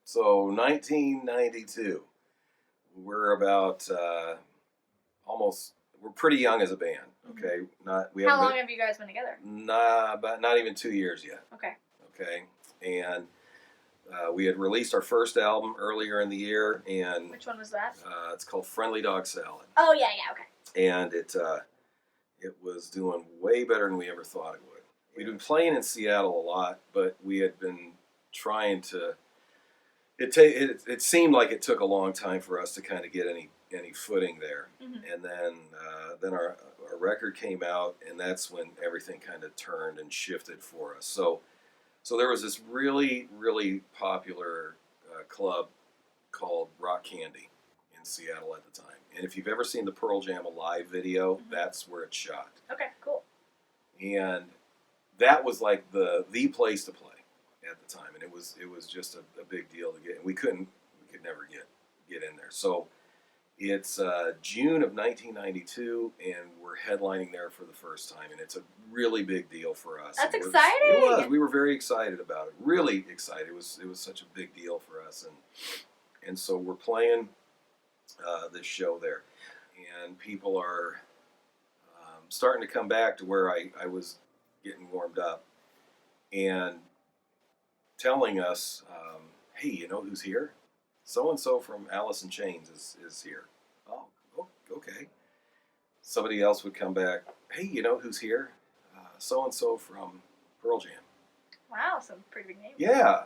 So 1992, we're about we're pretty young as a band. Okay, How long have you guys been together? Not even 2 years yet. Okay, and we had released our first album earlier in the year, and which one was that? It's called Friendly Dog Salad. Oh yeah, okay. And it was doing way better than we ever thought it would. We'd been playing in Seattle a lot, but we had been trying to. It seemed like it took a long time for us to kind of get any footing there, and then our record came out, and that's when everything kind of turned and shifted for us. So there was this really, really popular club called Rock Candy in Seattle at the time, and if you've ever seen the Pearl Jam live video, that's where it's shot. Okay, cool. And that was like the place to play at the time, and it was just a big deal to get, and we could never get in there. So it's June of 1992, and we're headlining there for the first time, and it's a really big deal for us. That's exciting. It was. We were very excited about it. Really excited. It was such a big deal for us, and so we're playing this show there, and people are starting to come back to where I was getting warmed up, and telling us, hey, you know who's here? So-and-so from Alice in Chains is here. Oh, okay. Somebody else would come back, hey, you know who's here? So-and-so from Pearl Jam. Wow, some pretty big names. Yeah.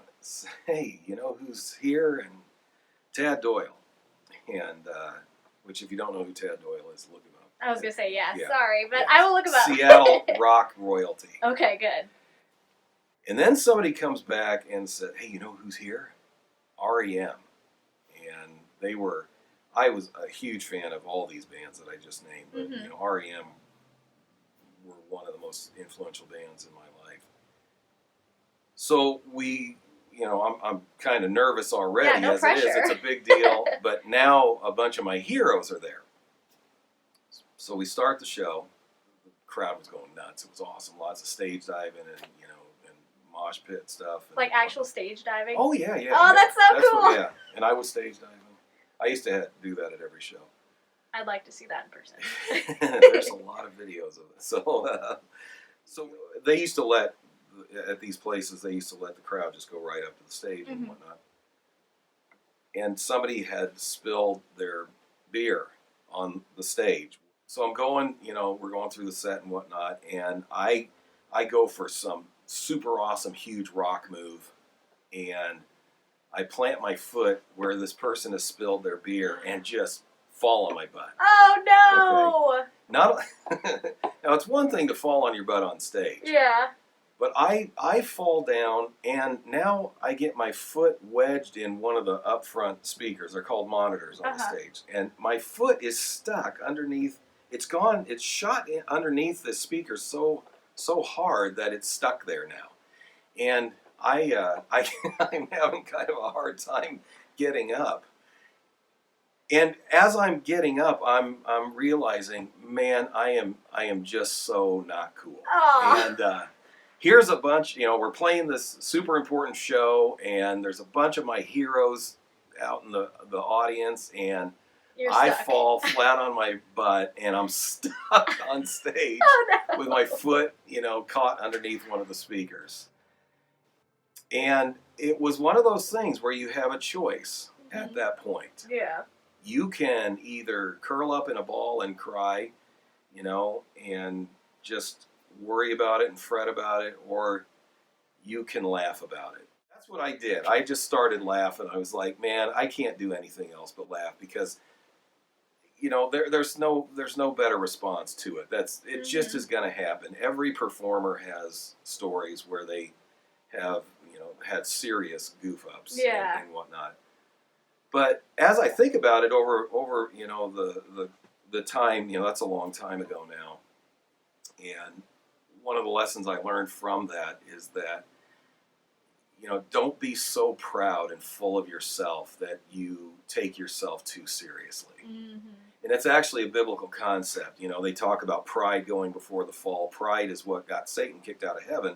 Hey, you know who's here? And Tad Doyle. And, which if you don't know who Tad Doyle is, look him up. I was going to say, sorry, but I will look him up. Seattle rock royalty. Okay, good. And then somebody comes back and said, hey, you know who's here? REM. And I was a huge fan of all these bands that I just named, but you know, REM were one of the most influential bands in my life. So I'm kind of nervous already. Yeah, no pressure. It is. It's a big deal, but now a bunch of my heroes are there. So we start the show. The crowd was going nuts. It was awesome. Lots of stage diving and mosh pit stuff. Like actual stage diving? Oh, yeah. Oh, that's so cool. And I was stage diving. I used to do that at every show. I'd like to see that in person. There's a lot of videos of it. So they used to at these places, they used to let the crowd just go right up to the stage and whatnot. And somebody had spilled their beer on the stage. So I'm going, we're going through the set and whatnot, and I go for some super awesome, huge rock move, and I plant my foot where this person has spilled their beer and just fall on my butt. Oh no! Okay. Now it's one thing to fall on your butt on stage. Yeah. But I fall down, and now I get my foot wedged in one of the up front speakers. They're called monitors on the stage, and my foot is stuck underneath. It's gone. It's shot underneath the speaker so hard that it's stuck there now, and I'm having kind of a hard time getting up. And as I'm getting up, I'm realizing, man, I am just so not cool. Aww. And here's a bunch. We're playing this super important show, and there's a bunch of my heroes out in the audience, and I fall flat on my butt, and I'm stuck on stage with my foot, caught underneath one of the speakers. And it was one of those things where you have a choice at that point. Yeah. You can either curl up in a ball and cry, and just worry about it and fret about it, or you can laugh about it. That's what I did. I just started laughing. I was like, man, I can't do anything else but laugh, because there's no better response to it. It just is going to happen. Every performer has stories where they have had serious goof ups and whatnot. But as I think about it over the time, that's a long time ago now. And one of the lessons I learned from that is that don't be so proud and full of yourself that you take yourself too seriously. And it's actually a biblical concept. They talk about pride going before the fall. Pride is what got Satan kicked out of heaven.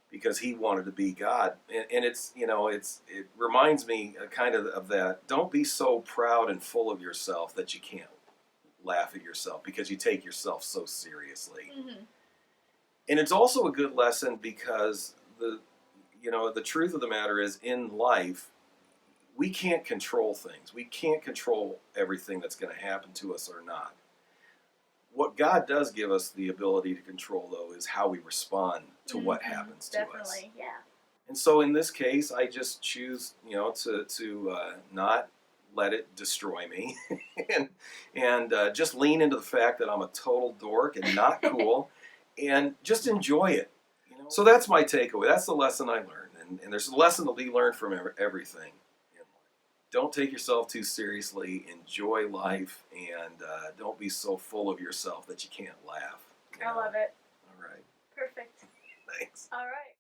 because he wanted to be God. And it's, it reminds me kind of that. Don't be so proud and full of yourself that you can't laugh at yourself because you take yourself so seriously. Mm-hmm. And it's also a good lesson because the truth of the matter is, in life, we can't control things. We can't control everything that's going to happen to us or not. What God does give us the ability to control, though, is how we respond to what happens to us. Definitely, yeah. And so in this case, I just choose, to not let it destroy me, and just lean into the fact that I'm a total dork and not cool, and just enjoy it. So that's my takeaway. That's the lesson I learned, and there's a lesson to be learned from everything. Don't take yourself too seriously. Enjoy life, and don't be so full of yourself that you can't laugh. I love it. All right. Perfect. Thanks. All right.